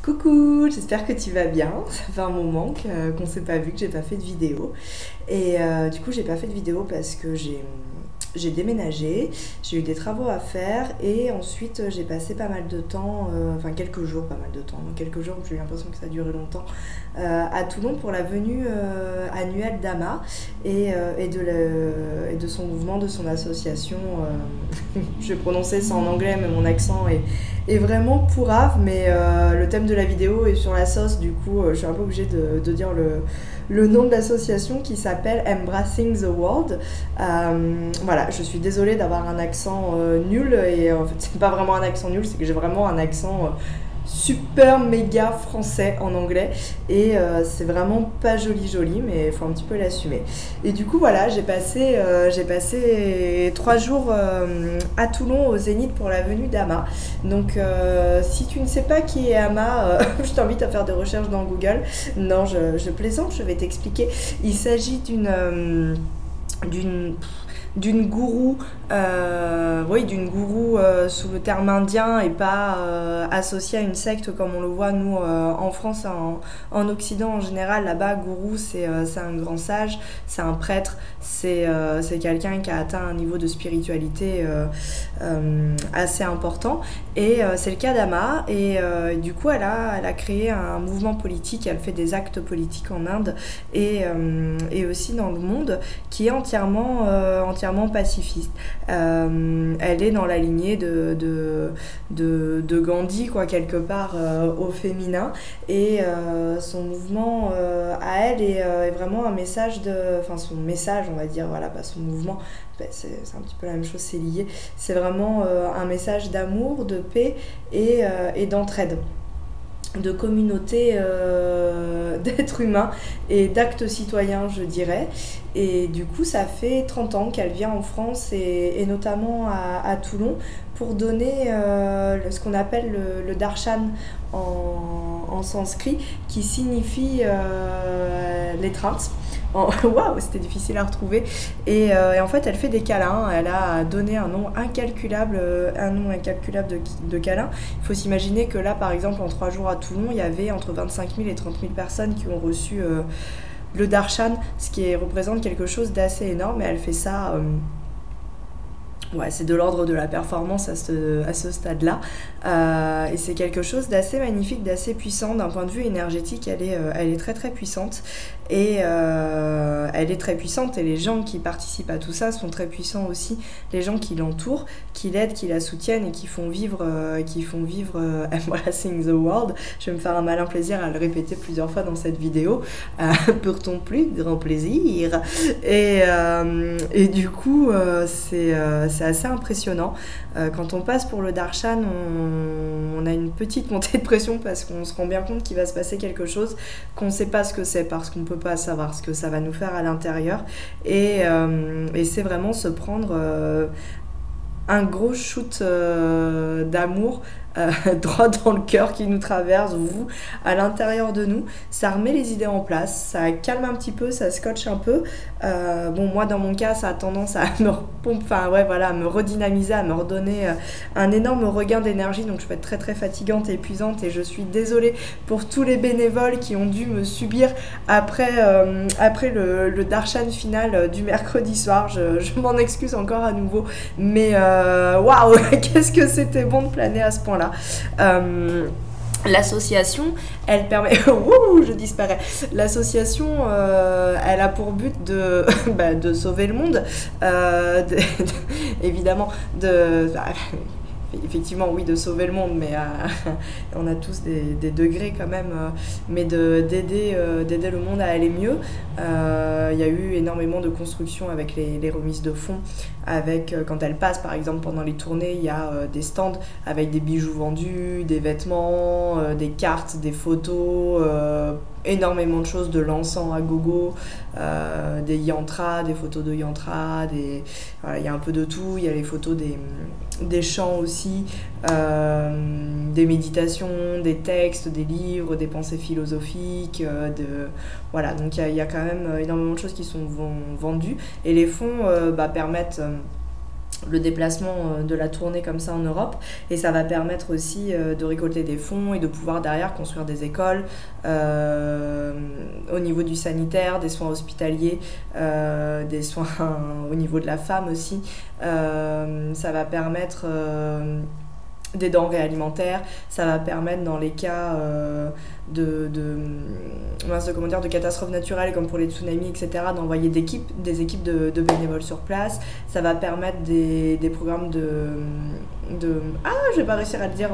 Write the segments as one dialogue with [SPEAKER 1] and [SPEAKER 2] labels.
[SPEAKER 1] Coucou, j'espère que tu vas bien. Ça fait un moment qu'on s'est pas vu, que j'ai pas fait de vidéo. Et du coup, j'ai pas fait de vidéo parce que j'ai déménagé, j'ai eu des travaux à faire et ensuite j'ai passé pas mal de temps, enfin quelques jours, pas mal de temps, donc quelques jours, j'ai eu l'impression que ça a duré longtemps, à Toulon pour la venue annuelle d'Ama et de son mouvement, de son association. Je vais prononcer ça en anglais, mais mon accent est vraiment pourrave, mais le thème de la vidéo est sur la sauce, du coup je suis un peu obligée de dire le nom de l'association qui s'appelle Embracing the World. Voilà, je suis désolée d'avoir un accent nul, et en fait c'est pas vraiment un accent nul, c'est que j'ai vraiment un accent super méga français en anglais et c'est vraiment pas joli, mais il faut un petit peu l'assumer. Et du coup voilà, j'ai passé 3 jours à Toulon au Zénith pour la venue d'Ama. Donc si tu ne sais pas qui est Ama, je t'invite à faire des recherches dans Google. Non, je plaisante, je vais t'expliquer. Il s'agit d'une gourou, d'une gourou sous le terme indien et pas associée à une secte comme on le voit nous en France, en Occident en général. Là-bas, gourou c'est un grand sage, c'est un prêtre, c'est quelqu'un qui a atteint un niveau de spiritualité assez important. Et c'est le cas d'Ama, et du coup elle a créé un mouvement politique, elle fait des actes politiques en Inde et aussi dans le monde, qui est entièrement pacifiste. Elle est dans la lignée de Gandhi, quoi, quelque part, au féminin, et son mouvement à elle est vraiment un message enfin son message, on va dire, voilà, pas son mouvement, c'est un petit peu la même chose, c'est lié, c'est vraiment un message d'amour, de paix et d'entraide, de communauté d'êtres humains et d'actes citoyens, je dirais. Et du coup, ça fait 30 ans qu'elle vient en France et notamment à Toulon pour donner ce qu'on appelle le darshan en sanskrit, qui signifie l'étreinte. Waouh, c'était difficile à retrouver. Et en fait, elle fait des câlins. Elle a donné un nombre incalculable de câlins. Il faut s'imaginer que là, par exemple, en 3 jours à Toulon, il y avait entre 25 000 et 30 000 personnes qui ont reçu le darshan, ce qui représente quelque chose d'assez énorme. Et elle fait ça... c'est de l'ordre de la performance à ce stade-là. Et c'est quelque chose d'assez magnifique, d'assez puissant. D'un point de vue énergétique, elle est très très puissante. Et elle est très puissante, et les gens qui participent à tout ça sont très puissants aussi. Les gens qui l'entourent, qui l'aident, qui la soutiennent et qui font vivre Embracing the World. Je vais me faire un malin plaisir à le répéter plusieurs fois dans cette vidéo pour ton plus grand plaisir. Et du coup, c'est assez impressionnant. Quand on passe pour le darshan, on a une petite montée de pression parce qu'on se rend bien compte qu'il va se passer quelque chose, qu'on ne sait pas ce que c'est, parce qu'on ne peut pas savoir ce que ça va nous faire à l'intérieur. Et c'est vraiment se prendre un gros shoot d'amour droit dans le cœur qui nous traverse, à l'intérieur de nous. Ça remet les idées en place, ça calme un petit peu, ça scotche un peu. Moi dans mon cas, ça a tendance à me redynamiser, à me redonner un énorme regain d'énergie, donc je peux être très très fatigante et épuisante, et je suis désolée pour tous les bénévoles qui ont dû me subir après le darshan final du mercredi soir. Je m'en excuse encore à nouveau, mais waouh, qu'est-ce que c'était bon de planer à ce point-là. L'association, elle permet... Ouh, je disparais. L'association, elle a pour but de sauver le monde, évidemment, effectivement, oui, de sauver le monde, mais on a tous des degrés quand même, mais d'aider le monde à aller mieux. Il y a eu énormément de constructions avec les remises de fonds, quand elle passe, par exemple, pendant les tournées, il y a des stands avec des bijoux vendus, des vêtements, des cartes, des photos, énormément de choses, de l'encens à gogo, des yantras, des photos de yantras, il y a un peu de tout. Il y a les photos des chants aussi, des méditations, des textes, des livres, des pensées philosophiques, voilà, donc il y a quand même énormément de choses qui sont vendues, et les fonds permettent le déplacement de la tournée comme ça en Europe, et ça va permettre aussi de récolter des fonds et de pouvoir derrière construire des écoles au niveau du sanitaire, des soins hospitaliers, des soins au niveau de la femme aussi. Ça va permettre des denrées alimentaires, ça va permettre dans les cas de catastrophes naturelles comme pour les tsunamis, etc., d'envoyer des équipes de bénévoles sur place. Ça va permettre des programmes je vais pas réussir à le dire,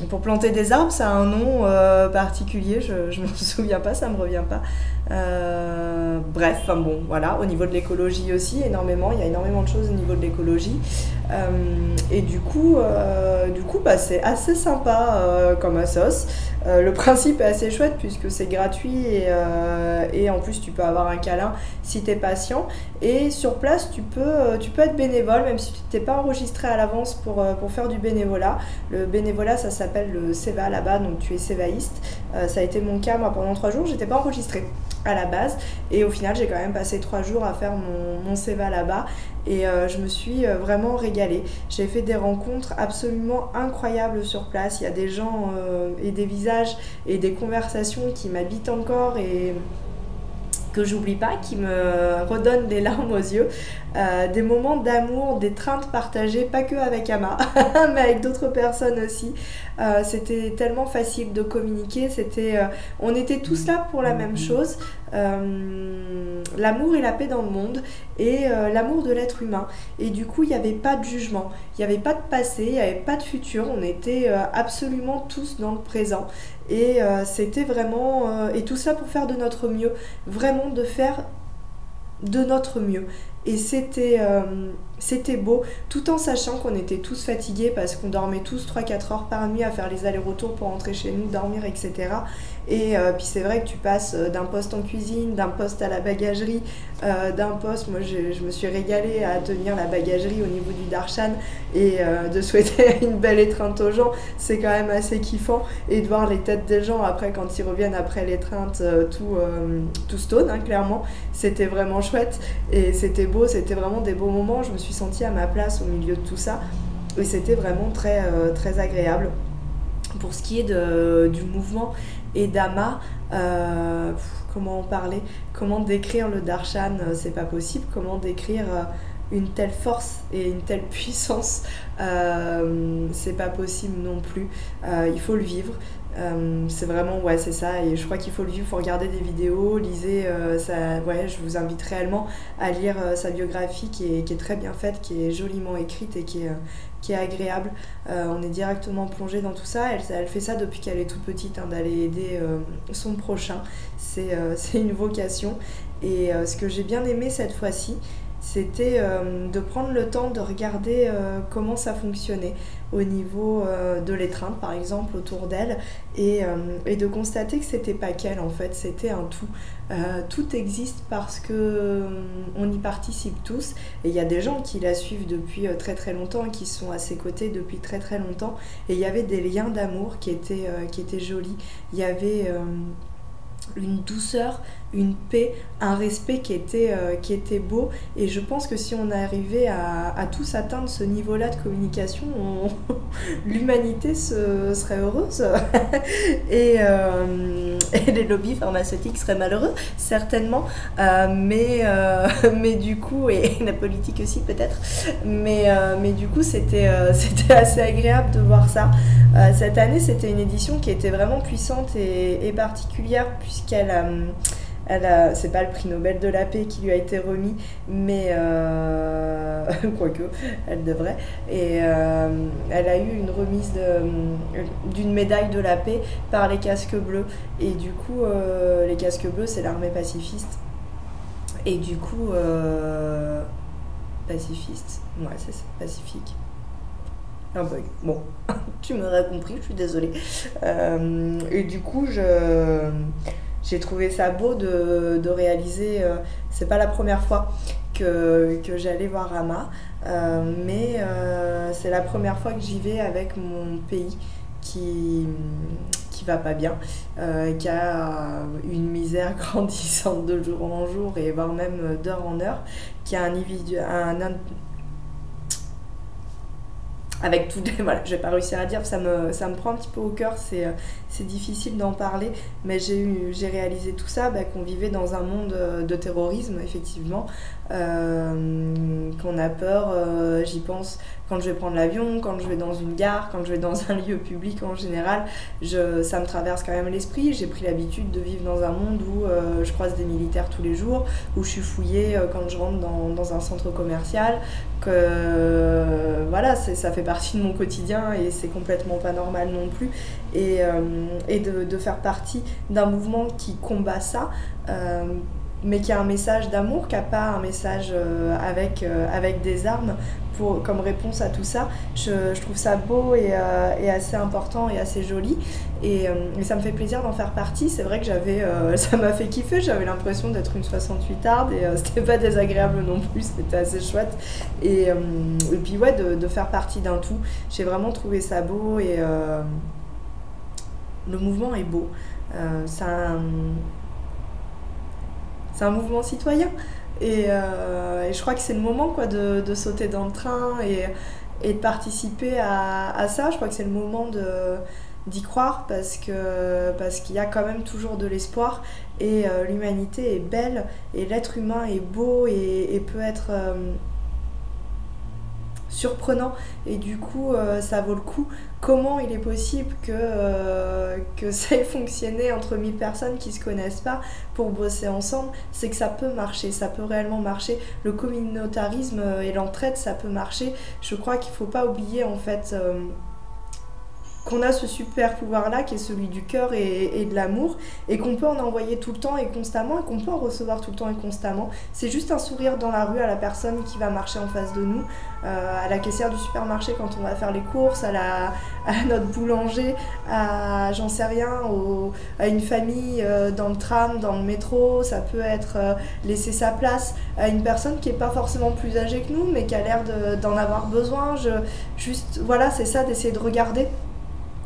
[SPEAKER 1] pour planter des arbres, ça a un nom particulier, je m'en souviens pas, ça me revient pas. Bref, enfin bon, voilà, au niveau de l'écologie aussi, il y a énormément de choses au niveau de l'écologie. Et du coup, c'est assez sympa comme assos. Le principe est assez chouette puisque c'est gratuit et en plus tu peux avoir un câlin si t'es patient. Et sur place, tu peux être bénévole même si tu t'es pas enregistré à l'avance pour faire du bénévolat. Le bénévolat, ça s'appelle le SEVA là-bas, donc tu es sévaïste. Ça a été mon cas, moi pendant 3 jours, j'étais pas enregistrée à la base et au final j'ai quand même passé 3 jours à faire mon SEVA là-bas et je me suis vraiment régalée. J'ai fait des rencontres absolument incroyables sur place. Il y a des gens et des visages et des conversations qui m'habitent encore et que j'oublie pas, qui me redonnent les larmes aux yeux. Des moments d'amour, d'étreinte partagée, pas que avec Ama, mais avec d'autres personnes aussi. C'était tellement facile de communiquer, on était tous là pour la même chose, l'amour et la paix dans le monde, et l'amour de l'être humain. Et du coup, il n'y avait pas de jugement, il n'y avait pas de passé, il n'y avait pas de futur, on était absolument tous dans le présent. Et c'était vraiment... et tout ça pour faire de notre mieux, vraiment de faire de notre mieux. Et c'était beau, tout en sachant qu'on était tous fatigués parce qu'on dormait tous 3-4 heures par nuit à faire les allers-retours pour rentrer chez nous, dormir, etc. Et puis c'est vrai que tu passes d'un poste en cuisine, d'un poste à la bagagerie, d'un poste, moi je me suis régalée à tenir la bagagerie au niveau du darshan et de souhaiter une belle étreinte aux gens, c'est quand même assez kiffant. Et de voir les têtes des gens après quand ils reviennent après l'étreinte tout stone, hein, clairement, c'était vraiment chouette et c'était beau, c'était vraiment des beaux moments. Je me suis sentie à ma place au milieu de tout ça et c'était vraiment très, très agréable. Pour ce qui est du mouvement et d'Ama, comment en parler, comment décrire le darshan, c'est pas possible, comment décrire une telle force et une telle puissance, c'est pas possible non plus, il faut le vivre. C'est vraiment, ouais, c'est ça, et je crois qu'il faut le vivre, il faut regarder des vidéos, lisez, je vous invite réellement à lire sa biographie qui est très bien faite, qui est joliment écrite et qui est agréable. On est directement plongé dans tout ça. Elle fait ça depuis qu'elle est toute petite, hein, d'aller aider son prochain. C'est une vocation. Et ce que j'ai bien aimé cette fois-ci, c'était de prendre le temps de regarder comment ça fonctionnait au niveau de l'étreinte, par exemple, autour d'elle, et de constater que c'était pas qu'elle, en fait, c'était un tout. Tout existe parce que on y participe tous, et il y a des gens qui la suivent depuis très très longtemps, qui sont à ses côtés depuis très très longtemps, et il y avait des liens d'amour qui étaient jolis. Il y avait une douceur, une paix, un respect qui était beau, et je pense que si on arrivait à tous atteindre ce niveau-là de communication, l'humanité serait heureuse et les lobbies pharmaceutiques seraient malheureux, certainement, mais du coup, et la politique aussi peut-être, mais du coup c'était assez agréable de voir ça. Cette année, c'était une édition qui était vraiment puissante et particulière, puisqu'elle c'est pas le prix Nobel de la paix qui lui a été remis, mais quoique elle devrait, et elle a eu une remise d'une médaille de la paix par les casques bleus, et du coup les casques bleus, c'est l'armée pacifiste, et du coup pacifiste, ouais, c'est ça, pacifique. Un bug. Bon, tu m'aurais compris, je suis désolée. Et du coup, j'ai trouvé ça beau de réaliser. C'est pas la première fois que j'allais voir Ama, mais c'est la première fois que j'y vais avec mon pays qui va pas bien, qui a une misère grandissante de jour en jour et voire même d'heure en heure, qui a avec tout, voilà, je vais pas réussir à dire, ça me prend un petit peu au cœur, c'est difficile d'en parler, mais j'ai réalisé tout ça, qu'on vivait dans un monde de terrorisme, effectivement, qu'on a peur, j'y pense quand je vais prendre l'avion, quand je vais dans une gare, quand je vais dans un lieu public en général, ça me traverse quand même l'esprit. J'ai pris l'habitude de vivre dans un monde où je croise des militaires tous les jours, où je suis fouillée quand je rentre dans un centre commercial, que voilà, ça fait partie de mon quotidien et c'est complètement pas normal non plus. Et de faire partie d'un mouvement qui combat ça, mais qui a un message d'amour, qui n'a pas un message avec des armes comme réponse à tout ça. Je trouve ça beau et assez important et assez joli. Et ça me fait plaisir d'en faire partie. C'est vrai que ça m'a fait kiffer, j'avais l'impression d'être une 68arde et c'était pas désagréable non plus, c'était assez chouette. Et puis ouais, de faire partie d'un tout, j'ai vraiment trouvé ça beau et le mouvement est beau. C'est un mouvement citoyen et je crois que c'est le moment quoi, de sauter dans le train et de participer à ça. Je crois que c'est le moment d'y croire parce qu'il y a quand même toujours de l'espoir et l'humanité est belle et l'être humain est beau et peut être surprenant et du coup ça vaut le coup. Comment il est possible que ça ait fonctionné entre 1000 personnes qui se connaissent pas pour bosser ensemble? C'est que ça peut marcher, ça peut réellement marcher. Le communautarisme et l'entraide, ça peut marcher. Je crois qu'il faut pas oublier en fait qu'on a ce super pouvoir là qui est celui du cœur et de l'amour et qu'on peut en envoyer tout le temps et constamment et qu'on peut en recevoir tout le temps et constamment. C'est juste un sourire dans la rue à la personne qui va marcher en face de nous, à la caissière du supermarché quand on va faire les courses, à notre boulanger, à j'en sais rien, à une famille dans le tram, dans le métro. Ça peut être laisser sa place à une personne qui n'est pas forcément plus âgée que nous mais qui a l'air d'en avoir besoin. Juste voilà, c'est ça, d'essayer de regarder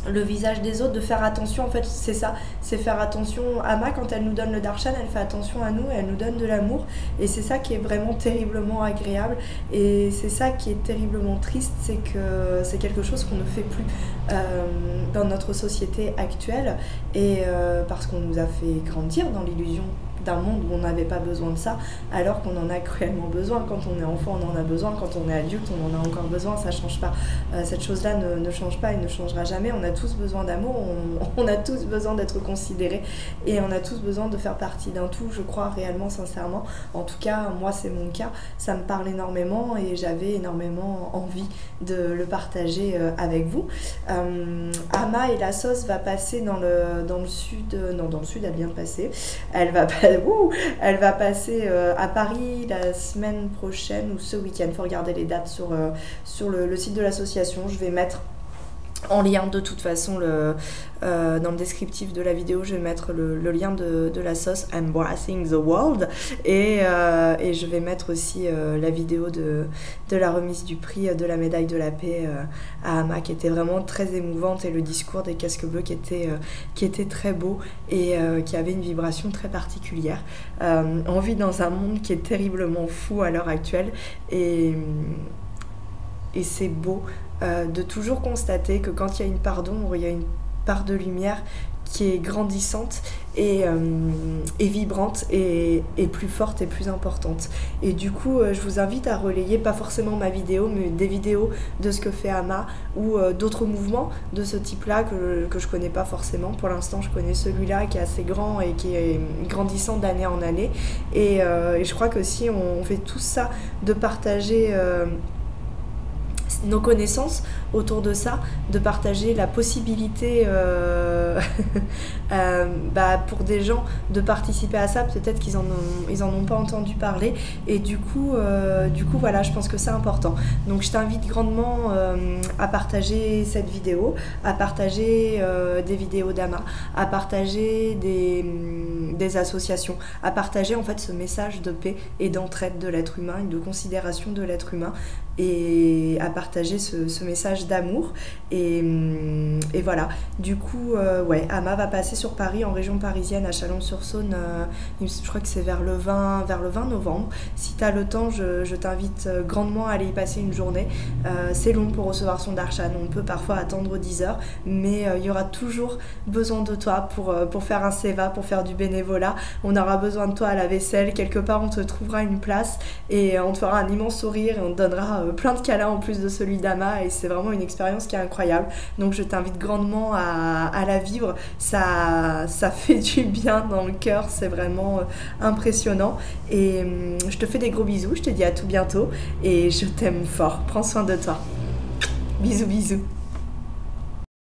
[SPEAKER 1] le visage des autres, de faire attention. En fait c'est ça, c'est faire attention. Ama, quand elle nous donne le darshan, elle fait attention à nous et elle nous donne de l'amour et c'est ça qui est vraiment terriblement agréable et c'est ça qui est terriblement triste, c'est que c'est quelque chose qu'on ne fait plus dans notre société actuelle et parce qu'on nous a fait grandir dans l'illusion d'un monde où on n'avait pas besoin de ça alors qu'on en a cruellement besoin. Quand on est enfant on en a besoin, quand on est adulte on en a encore besoin, ça change pas. Cette chose là ne change pas et ne changera jamais. On a tous besoin d'amour, on a tous besoin d'être considérés et on a tous besoin de faire partie d'un tout, je crois réellement sincèrement. En tout cas moi c'est mon cas, ça me parle énormément et j'avais énormément envie de le partager avec vous. Ama et la sauce va passer dans le sud, non dans le sud elle vient de passer, elle va passer à Paris la semaine prochaine ou ce week-end. Il faut regarder les dates sur le site de l'association. Je vais mettre en lien de toute façon dans le descriptif de la vidéo, je vais mettre le lien de la sauce Embracing the World et je vais mettre aussi la vidéo de la remise du prix de la médaille de la paix à Ama qui était vraiment très émouvante et le discours des casques bleus qui était très beau et qui avait une vibration très particulière. On vit dans un monde qui est terriblement fou à l'heure actuelle et c'est beau de toujours constater que quand il y a une part d'ombre, il y a une part de lumière qui est grandissante et vibrante et plus forte et plus importante. Et du coup, je vous invite à relayer, pas forcément ma vidéo, mais des vidéos de ce que fait Ama ou d'autres mouvements de ce type-là que je connais pas forcément. Pour l'instant, je connais celui-là qui est assez grand et qui est grandissant d'année en année. Et je crois que si on fait tout ça, de partager nos connaissances autour de ça, de partager la possibilité pour des gens de participer à ça, peut-être qu'ils en ont pas entendu parler et du coup voilà, je pense que c'est important. Donc je t'invite grandement à partager cette vidéo, à partager des vidéos d'Ama, à partager des associations, à partager en fait ce message de paix et d'entraide de l'être humain et de considération de l'être humain et à partager ce message d'amour. Et voilà, du coup, ouais, Ama va passer sur Paris, en région parisienne, à Chalon-sur-Saône, je crois que c'est vers le 20 novembre. Si tu as le temps, je t'invite grandement à aller y passer une journée. C'est long pour recevoir son darshan, on peut parfois attendre 10 heures, mais il y aura toujours besoin de toi pour faire un seva, pour faire du bénévolat. On aura besoin de toi à la vaisselle, quelque part on te trouvera une place et on te fera un immense sourire et on te donnera plein de câlins en plus de celui d'Ama, et c'est vraiment une expérience qui est incroyable. Donc je t'invite grandement à la vivre, ça fait du bien dans le cœur, c'est vraiment impressionnant. Et je te fais des gros bisous, je te dis à tout bientôt et je t'aime fort. Prends soin de toi. Bisous bisous.